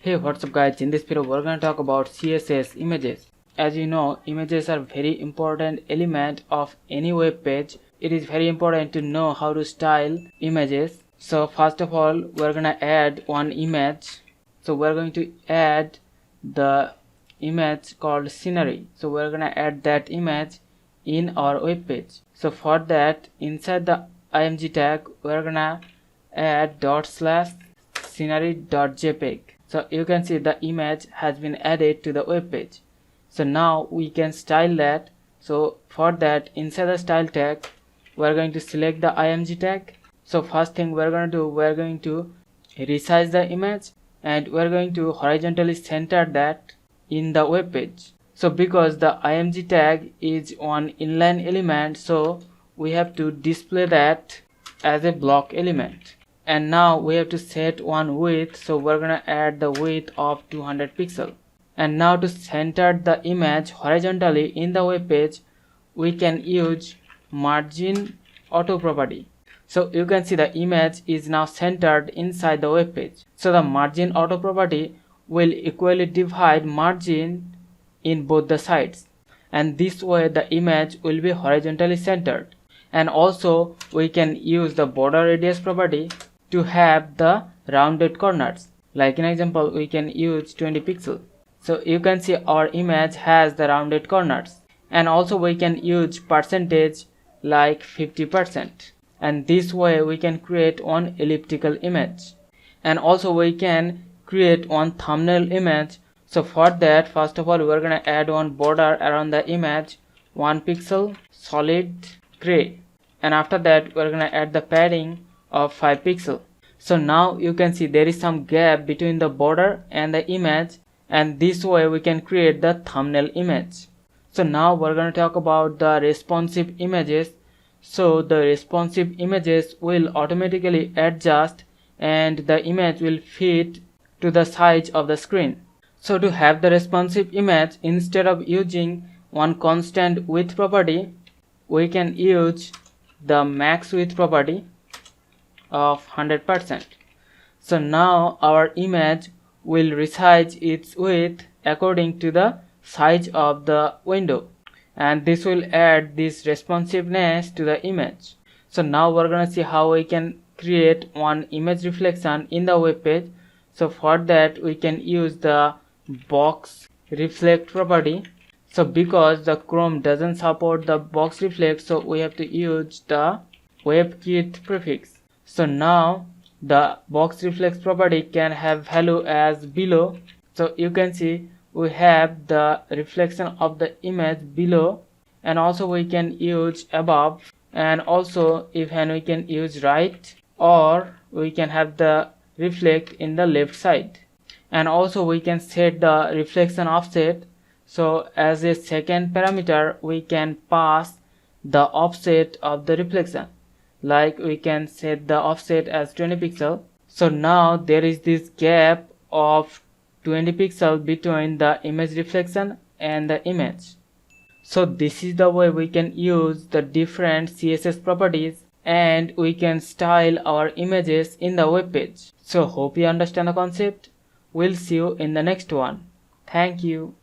Hey, what's up guys, in this video we're going to talk about CSS images. As you know, images are very important element of any web page. It is very important to know how to style images. So first of all, we're going to add one image. So we're going to add the image called scenery. So we're going to add that image in our web page. So for that, inside the img tag, we're going to add /scenery.jpg. So you can see the image has been added to the web page. So now we can style that. So for that, inside the style tag, we're going to select the img tag. So first thing we're going to do, we're going to resize the image and we're going to horizontally center that in the web page. So because the img tag is one inline element, so we have to display that as a block element. And now we have to set one width, so we're gonna add the width of 200 pixels. And now to center the image horizontally in the web page, we can use margin auto property. So you can see the image is now centered inside the web page. So the margin auto property will equally divide margin in both the sides, and this way the image will be horizontally centered. And also we can use the border radius property to have the rounded corners. Like in example, we can use 20 pixels. So you can see our image has the rounded corners. And also we can use percentage like 50%. And this way we can create one elliptical image. And also we can create one thumbnail image. So for that, first of all, we're gonna add one border around the image, 1 pixel, solid gray. And after that, we're gonna add the padding of 5 pixels. So now you can see there is some gap between the border and the image, and this way we can create the thumbnail image. So now we're going to talk about the responsive images. So the responsive images will automatically adjust and the image will fit to the size of the screen. So to have the responsive image, instead of using one constant width property, we can use the max width property of 100%. So now our image will resize its width according to the size of the window, and this will add this responsiveness to the image. So now we're gonna see how we can create one image reflection in the web page. So for that, we can use the box reflect property. So because the Chrome doesn't support the box reflect, so we have to use the WebKit prefix. So now the box reflex property can have value as below. So you can see we have the reflection of the image below, and also we can use above, and also even we can use right, or we can have the reflect in the left side. And also we can set the reflection offset. So as a second parameter, we can pass the offset of the reflection. Like we can set the offset as 20 pixels. So now there is this gap of 20 pixels between the image reflection and the image. So this is the way we can use the different CSS properties and we can style our images in the web page. So hope you understand the concept. We'll see you in the next one. Thank you.